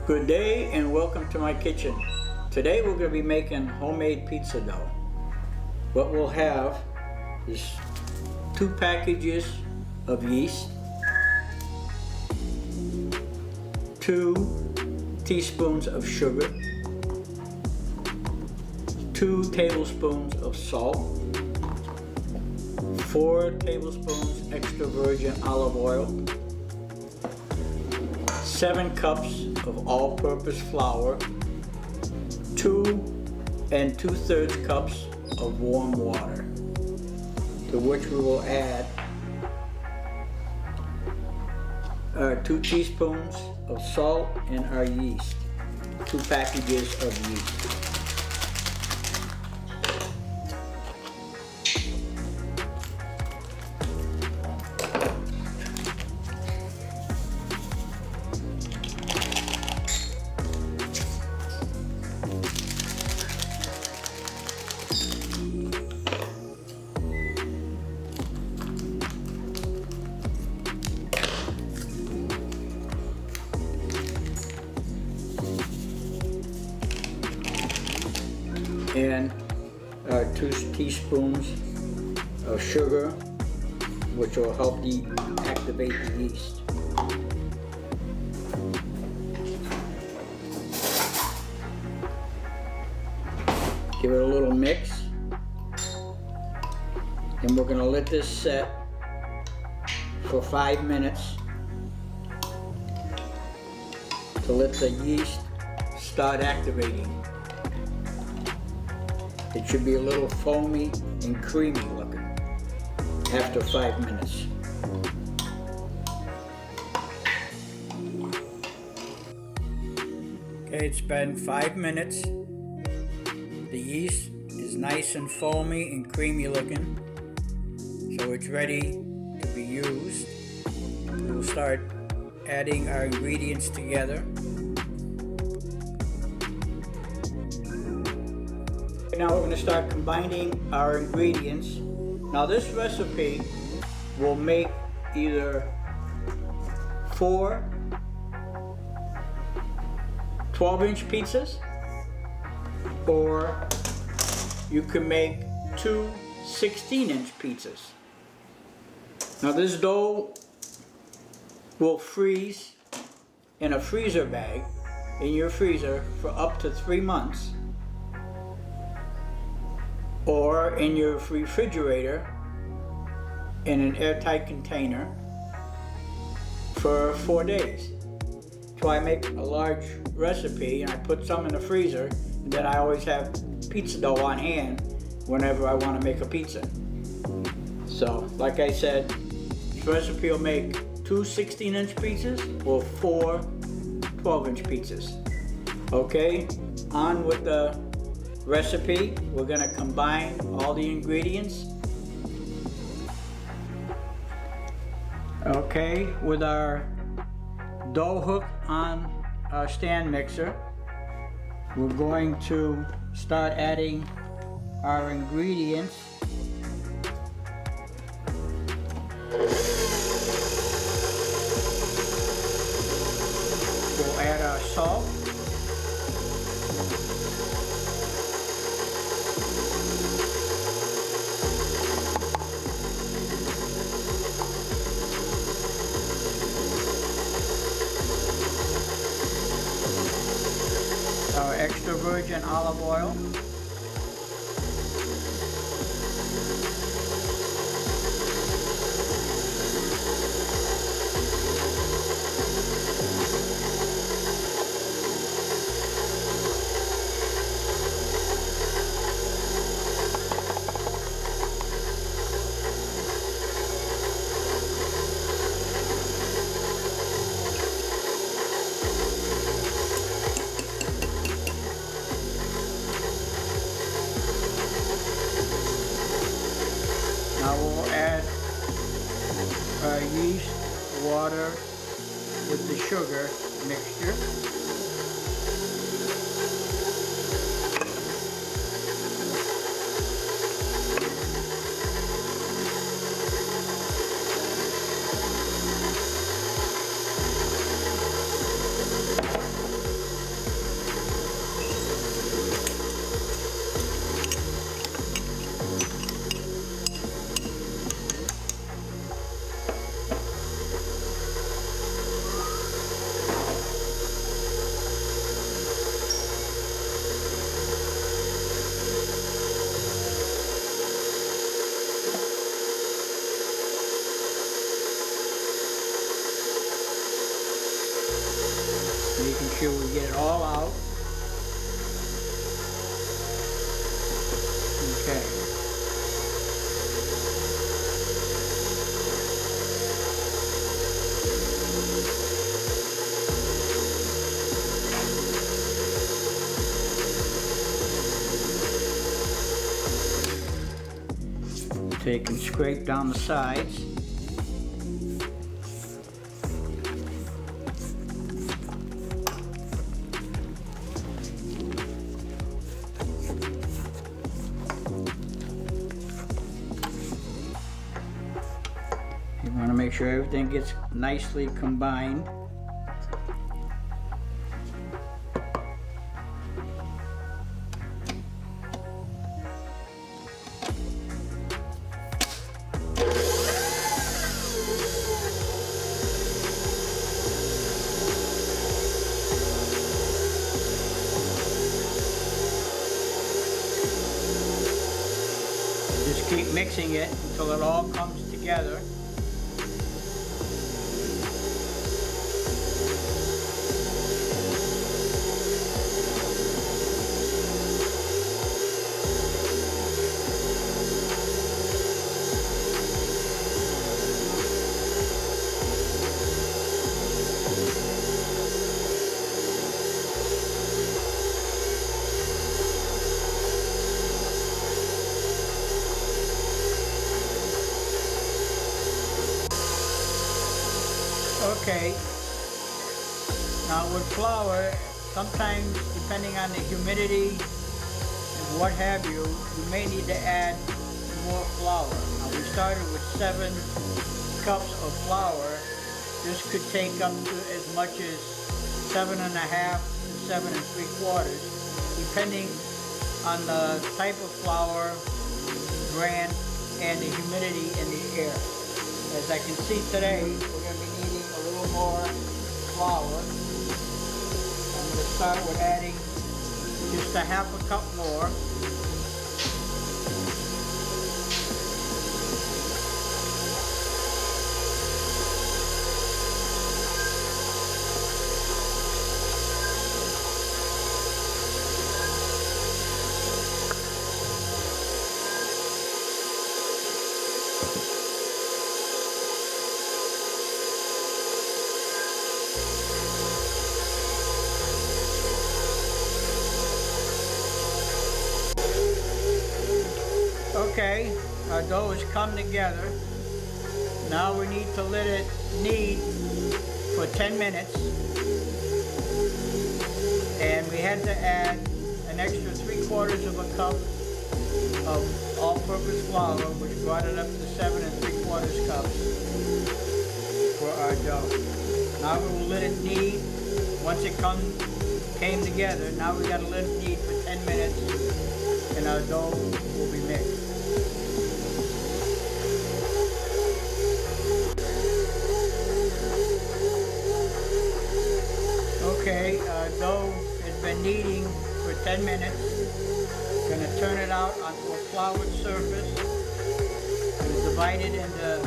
Good day and welcome to my kitchen. Today we're going to be making homemade pizza dough. What we'll have is 2 packages of yeast, 2 teaspoons of sugar, 2 tablespoons of salt, 4 tablespoons extra virgin olive oil, 7 cups of all-purpose flour, 2 2/3 cups of warm water, to which we will add our 2 teaspoons of salt and our yeast, 2 packages of yeast. And our 2 teaspoons of sugar, which will help activate the yeast. Give it a little mix, and we're going to let this set for 5 minutes to let the yeast start activating. It should be a little foamy and creamy looking after 5 minutes. Okay, it's been 5 minutes. The yeast is nice and foamy and creamy looking, so it's ready to be used. We'll start adding our ingredients together. Now we're going to start combining our ingredients. Now this recipe will make either 4 12-inch pizzas, or you can make 2 16-inch pizzas. Now this dough will freeze in a freezer bag in your freezer for up to 3 months, or in your refrigerator in an airtight container for 4 days. So I make a large recipe and I put some in the freezer, and then I always have pizza dough on hand whenever I want to make a pizza. So like I said, this recipe will make 2 16-inch pizzas or 4 12-inch pizzas. Okay, on with the recipe. We're going to combine all the ingredients. Okay, with our dough hook on our stand mixer, we're going to start adding our ingredients. We'll add our salt, our extra virgin olive oil, now we'll add our yeast, water with the sugar mixture. sure we get it all out. Okay. Take and scrape down the sides. You want to make sure everything gets nicely combined. Just keep mixing it until it all comes together. Okay, now with flour, sometimes depending on the humidity and what have you, you may need to add more flour. Now we started with 7 cups of flour. This could take up to as much as 7.5 to 7 3/4, depending on the type of flour, brand, and the humidity in the air. As I can see today, we're going to be needing a little more flour. I'm going to start with adding just a 1/2 cup more. Okay, our dough has come together. Now we need to let it knead for 10 minutes. And we had to add an extra 3/4 of a cup of all-purpose flour, which brought it up to 7 3/4 cups for our dough. Now we will let it knead. Once it came together, now we got to let it knead for 10 minutes and our dough will be mixed. Okay, our dough has been kneading for 10 minutes. Gonna turn it out onto a floured surface. Gonna divide it into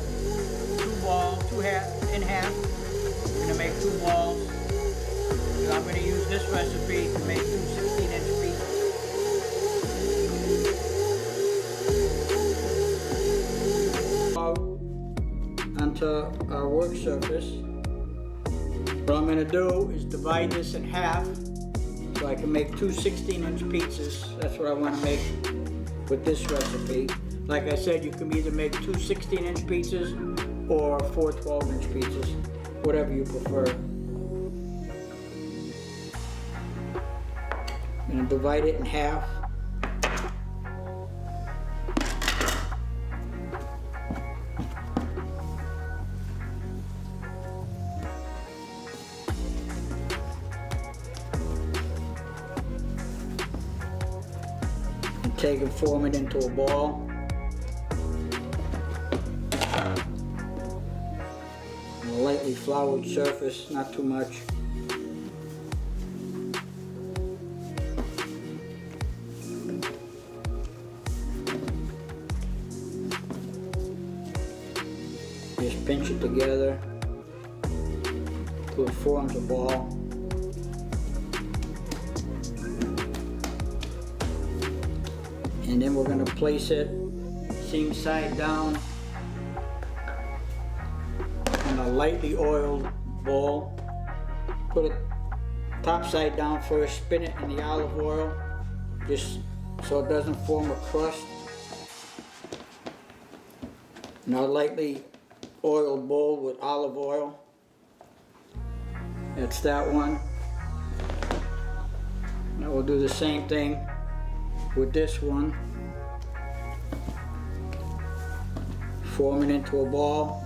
in half. We're gonna make 2 balls. And I'm gonna use this recipe to make 2 16-inch pieces. Onto our work surface. What I'm going to do is divide this in half so I can make 2 16-inch pizzas. That's what I want to make with this recipe. Like I said, you can either make 2 16-inch pizzas or 4 12-inch pizzas, whatever you prefer. I'm going to divide it in half. Take and form it into a ball. A lightly floured surface, not too much. Just pinch it together till it forms a ball. And then we're going to place it seam side down in a lightly oiled bowl. Put it top side down first, spin it in the olive oil just so it doesn't form a crust. Now lightly oiled bowl with olive oil. That's that one. Now we'll do the same thing with this one. Form it into a ball.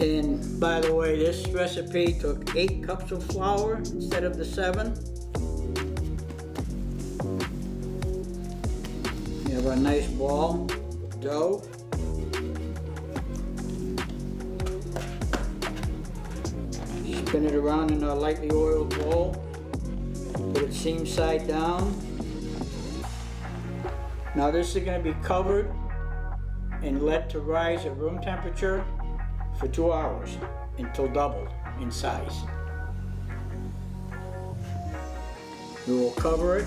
And by the way, this recipe took 8 cups of flour instead of the 7. You have a nice ball of dough. Spin it around in a lightly oiled bowl. Put it seam side down. Now this is going to be covered and let to rise at room temperature for 2 hours until doubled in size. We will cover it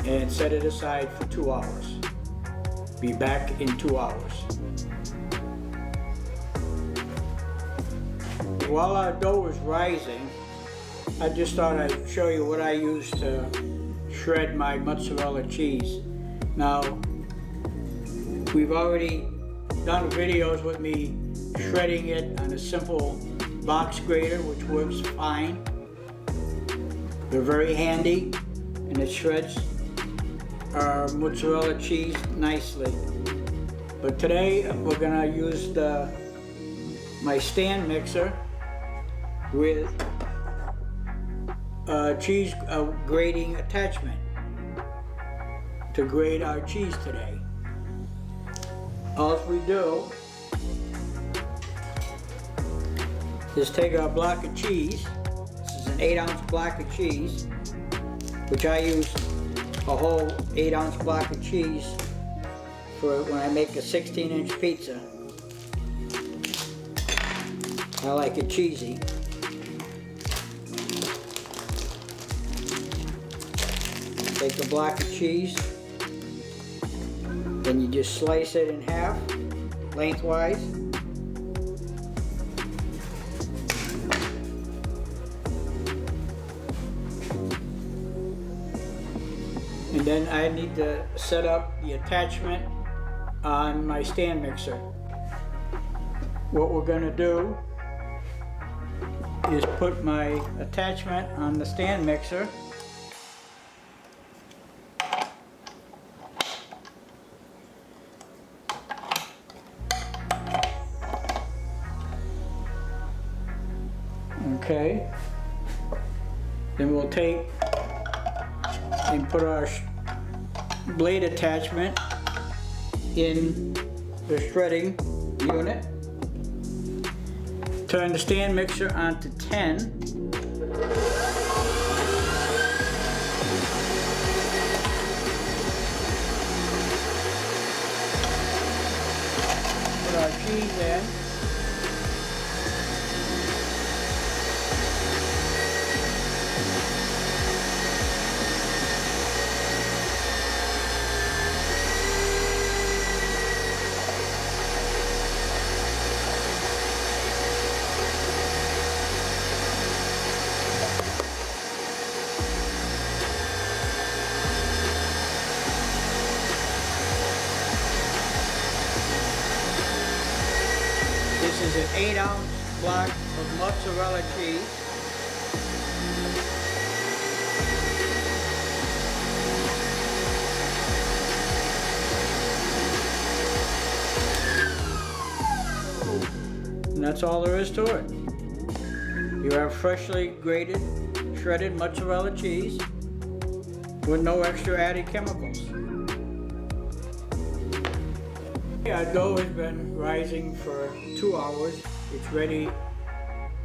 and set it aside for 2 hours. Be back in 2 hours. While our dough is rising, I just thought I'd show you what I use to shred my mozzarella cheese. Now, we've already done videos with me shredding it on a simple box grater, which works fine. They're very handy and it shreds our mozzarella cheese nicely. But today we're gonna use my stand mixer with a cheese grating attachment to grate our cheese today. All we do is take our block of cheese. This is an 8-ounce block of cheese, which I use a whole 8-ounce block of cheese for when I make a 16-inch pizza. I like it cheesy. Take a block of cheese, then you just slice it in half, lengthwise. And then I need to set up the attachment on my stand mixer. What we're going to do is put my attachment on the stand mixer. Okay, then we'll take and put our blade attachment in the shredding unit. Turn the stand mixer on to 10. Put our cheese in. This is an 8-ounce block of mozzarella cheese. And that's all there is to it. You have freshly grated, shredded mozzarella cheese with no extra added chemicals. Our dough has been rising for 2 hours. It's ready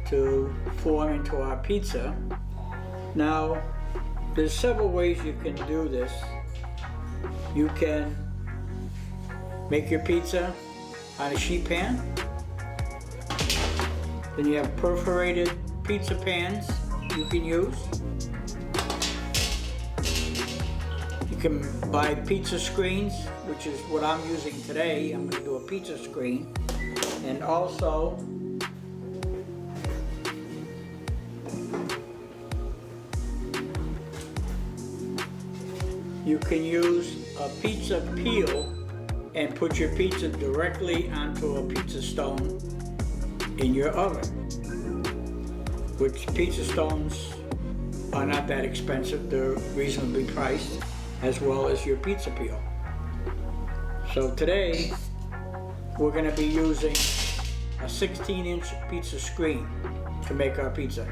to form into our pizza. Now, there's several ways you can do this. You can make your pizza on a sheet pan. Then you have perforated pizza pans you can use. can buy pizza screens, which is what I'm using today. I'm going to do a pizza screen. And also, you can use a pizza peel and put your pizza directly onto a pizza stone in your oven, which pizza stones are not that expensive. They're reasonably priced, as well as your pizza peel. So today we're going to be using a 16-inch pizza screen to make our pizza.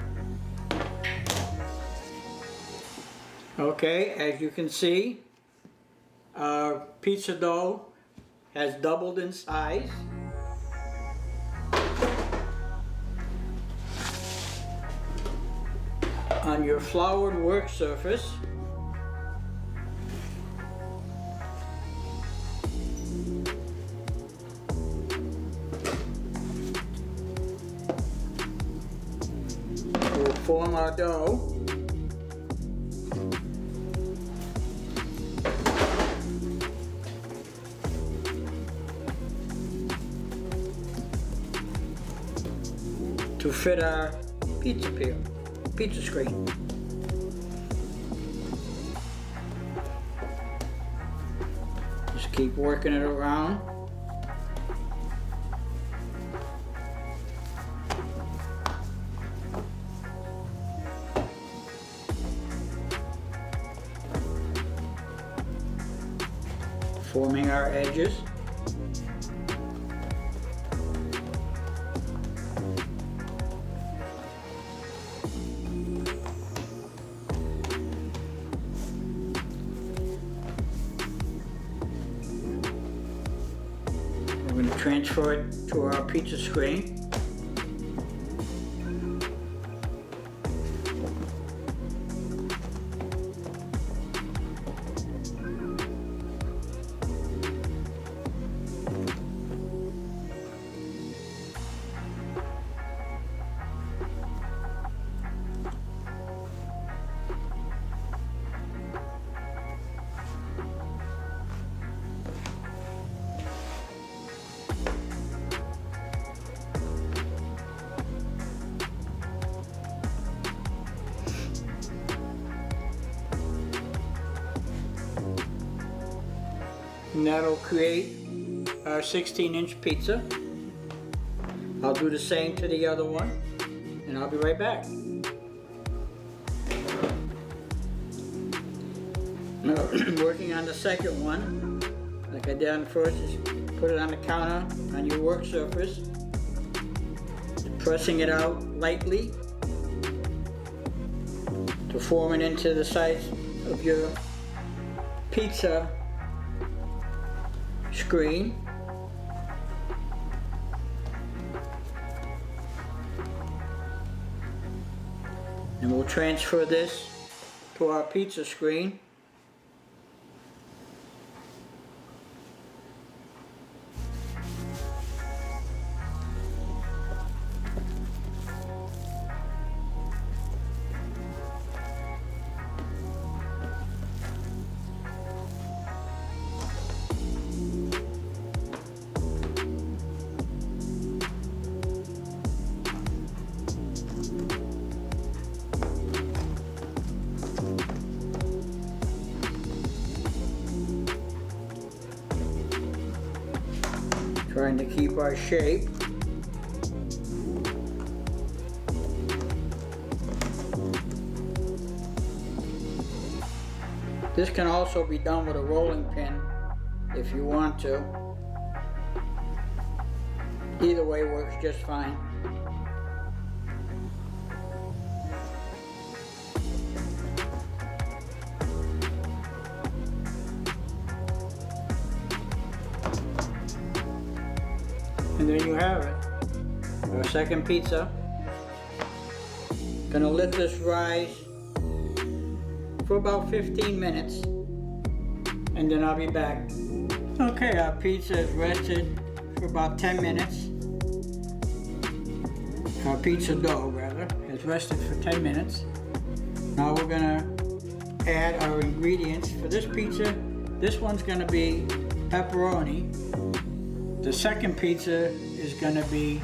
Okay, as you can see, our pizza dough has doubled in size. On your floured work surface, we'll form our dough. To fit our pizza screen. Just keep working it around. Forming our edges. We're going to transfer it to our pizza screen. And that'll create our 16-inch pizza. I'll do the same to the other one, and I'll be right back. Now, working on the second one, like I did on the first, is put it on the counter on your work surface, pressing it out lightly to form it into the size of your pizza screen. And we'll transfer this to our pizza screen. Trying to keep our shape. This can also be done with a rolling pin if you want to. Either way works just fine. And there you have it, our second pizza. Gonna let this rise for about 15 minutes, and then I'll be back. Okay, our pizza is rested for about 10 minutes. Our pizza dough, rather, has rested for 10 minutes. Now we're gonna add our ingredients. For this pizza, this one's going to be pepperoni. The second pizza is going to be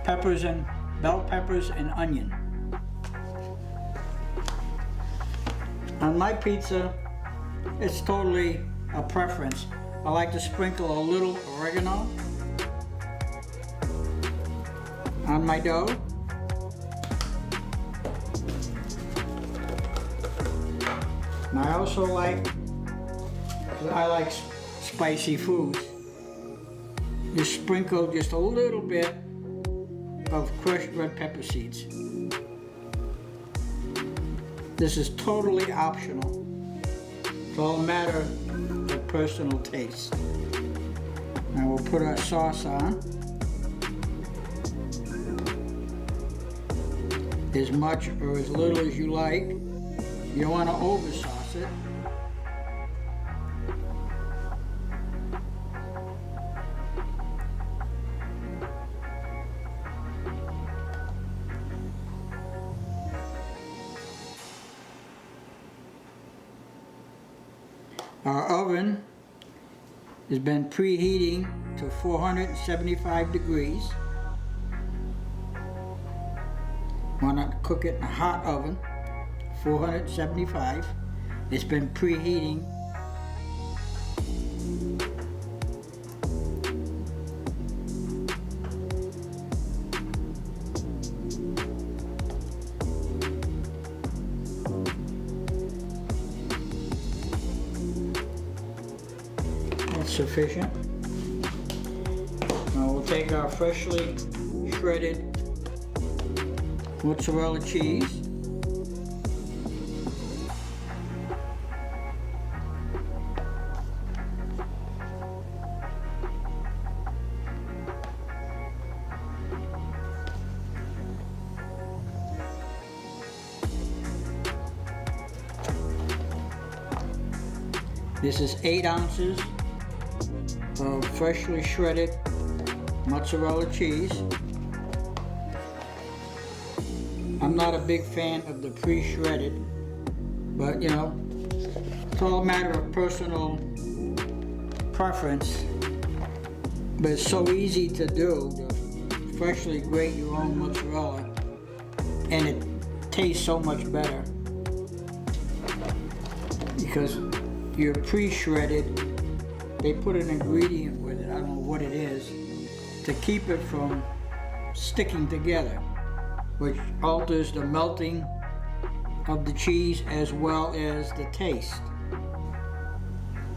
bell peppers and onion. On my pizza, it's totally a preference. I like to sprinkle a little oregano on my dough. And I also like, because I like spicy foods, you sprinkle just a little bit of crushed red pepper seeds. This is totally optional. It's all a matter of personal taste. Now we'll put our sauce on. As much or as little as you like. You don't want to over sauce it. Our oven has been preheating to 475 degrees. Want to cook it in a hot oven, 475. It's been preheating. That's sufficient. Now we'll take our freshly shredded mozzarella cheese. This is 8 ounces of freshly shredded mozzarella cheese. I'm not a big fan of the pre-shredded, but you know, it's all a matter of personal preference. But it's so easy to do, to freshly grate your own mozzarella, and it tastes so much better because your pre-shredded, they put an ingredient with it, I don't know what it is, to keep it from sticking together, which alters the melting of the cheese as well as the taste.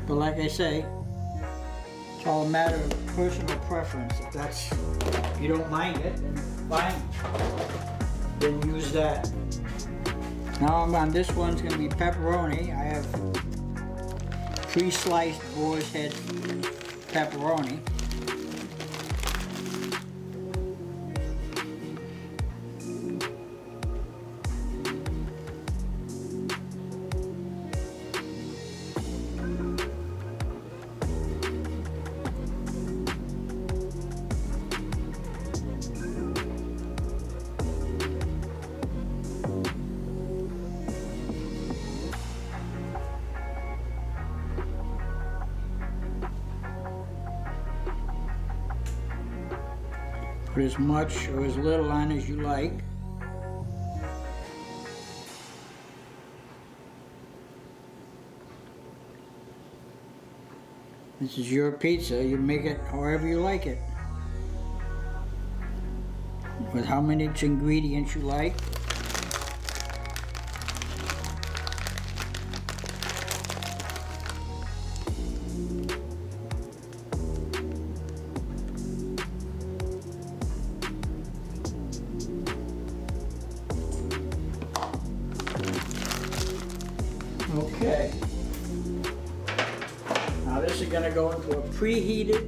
But like I say, it's all a matter of personal preference. If you don't mind it, then fine. Then use that. Now on this one's gonna be pepperoni. I have pre-sliced boar's head pepperoni. Put as much or as little on as you like. This is your pizza. You make it however you like it, with how many ingredients you like. Okay. Now this is going to go into a preheated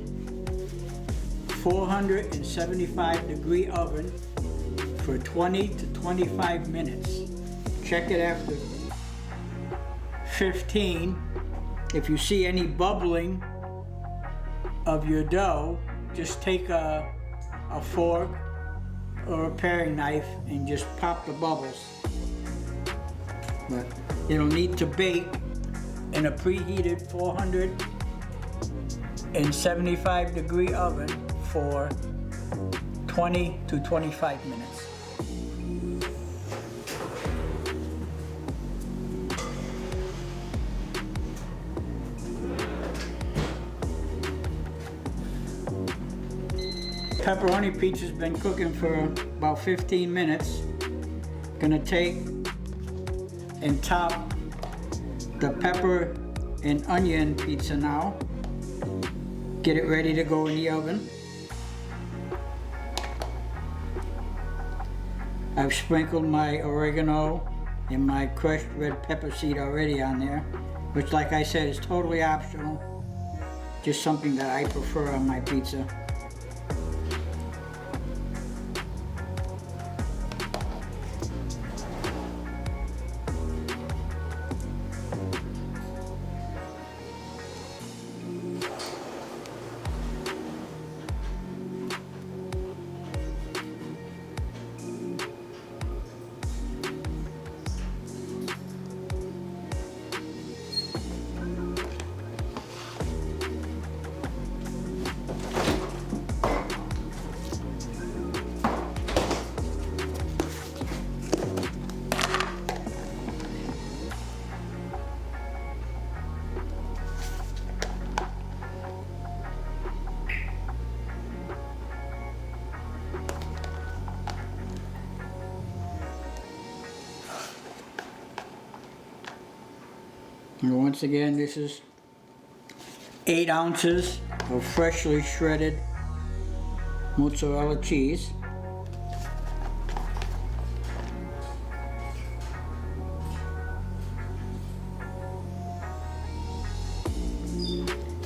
475 degree oven for 20 to 25 minutes. Check it after 15. If you see any bubbling of your dough, just take a fork or a paring knife and just pop the bubbles. but it'll need to bake in a preheated 475 degree oven for 20 to 25 minutes. Pepperoni pizza's been cooking for about 15 minutes. Gonna take and top the pepper and onion pizza now. Get it ready to go in the oven. I've sprinkled my oregano and my crushed red pepper seed already on there, which, like I said, is totally optional. Just something that I prefer on my pizza. And once again, this is 8 ounces of freshly shredded mozzarella cheese.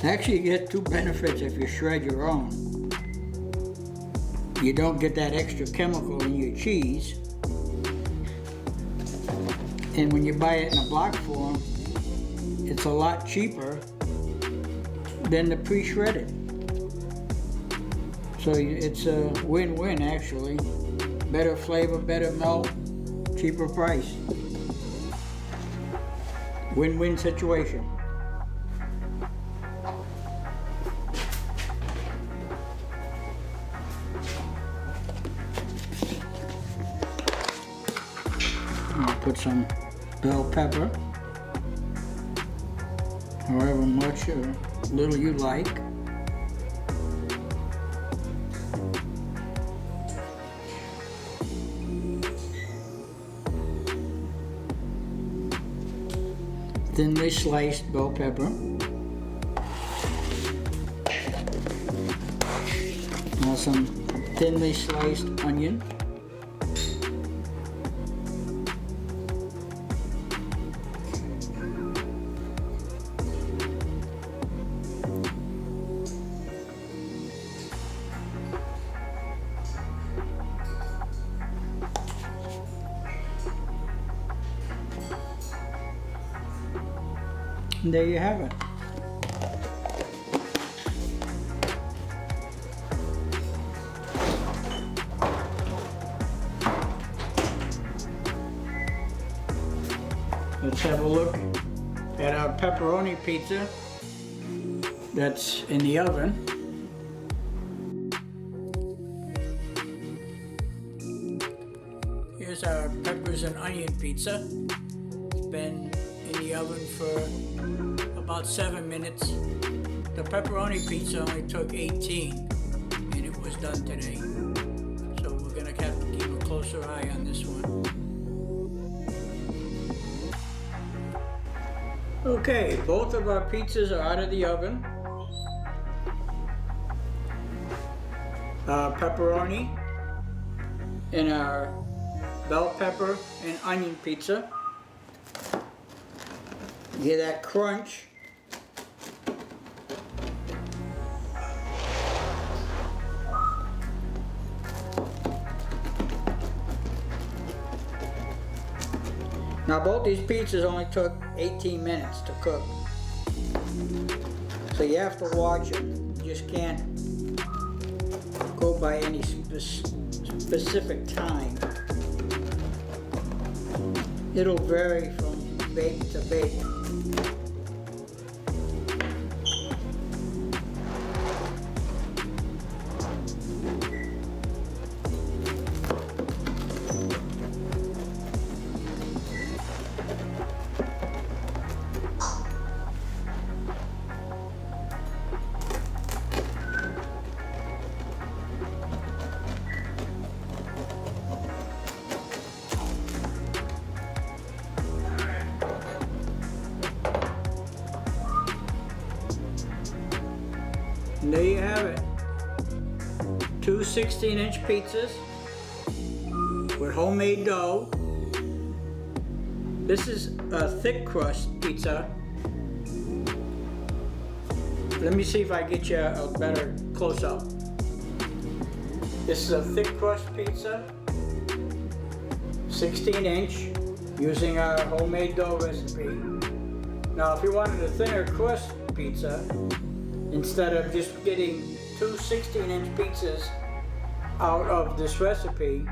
Actually, you get 2 benefits if you shred your own. You don't get that extra chemical in your cheese. And when you buy it in a block form, it's a lot cheaper than the pre-shredded. So it's a win-win actually. Better flavor, better melt, cheaper price. Win-win situation. I'll put some bell pepper. However much or little you like. Thinly sliced bell pepper. Now some thinly sliced onion. And there you have it. Let's have a look at our pepperoni pizza that's in the oven. Here's our peppers and onion pizza. It's been in the oven for about 7 minutes. The pepperoni pizza only took 18 and it was done today. So we're gonna have to keep a closer eye on this one. Okay, both of our pizzas are out of the oven. Pepperoni and our bell pepper and onion pizza. You hear that crunch? Now both these pizzas only took 18 minutes to cook. So you have to watch it. You just can't go by any specific time. It'll vary from bake to bake. And there you have it. 2 16-inch pizzas with homemade dough. This is a thick crust pizza. Let me see if I get you a better close-up. This is a thick crust pizza, 16-inch, using our homemade dough recipe. Now if you wanted a thinner crust pizza, instead of just getting 2 16-inch pizzas out of this recipe,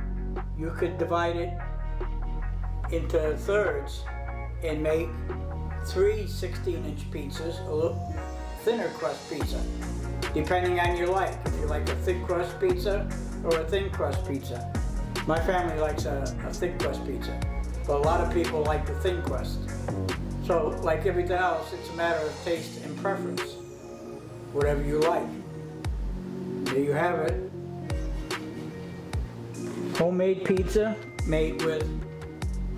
you could divide it into thirds and make 3 16-inch pizzas, a little thinner crust pizza, depending on your like. If you like a thick crust pizza or a thin crust pizza. My family likes a thick crust pizza, but a lot of people like the thin crust. So like everything else, it's a matter of taste and preference. Whatever you like. There you have it. Homemade pizza made with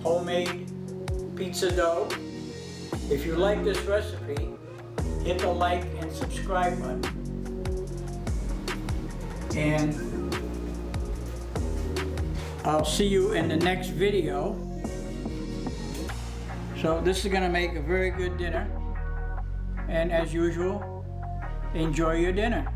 homemade pizza dough. If you like this recipe, hit the like and subscribe button. And I'll see you in the next video. So this is gonna make a very good dinner. And as usual, enjoy your dinner.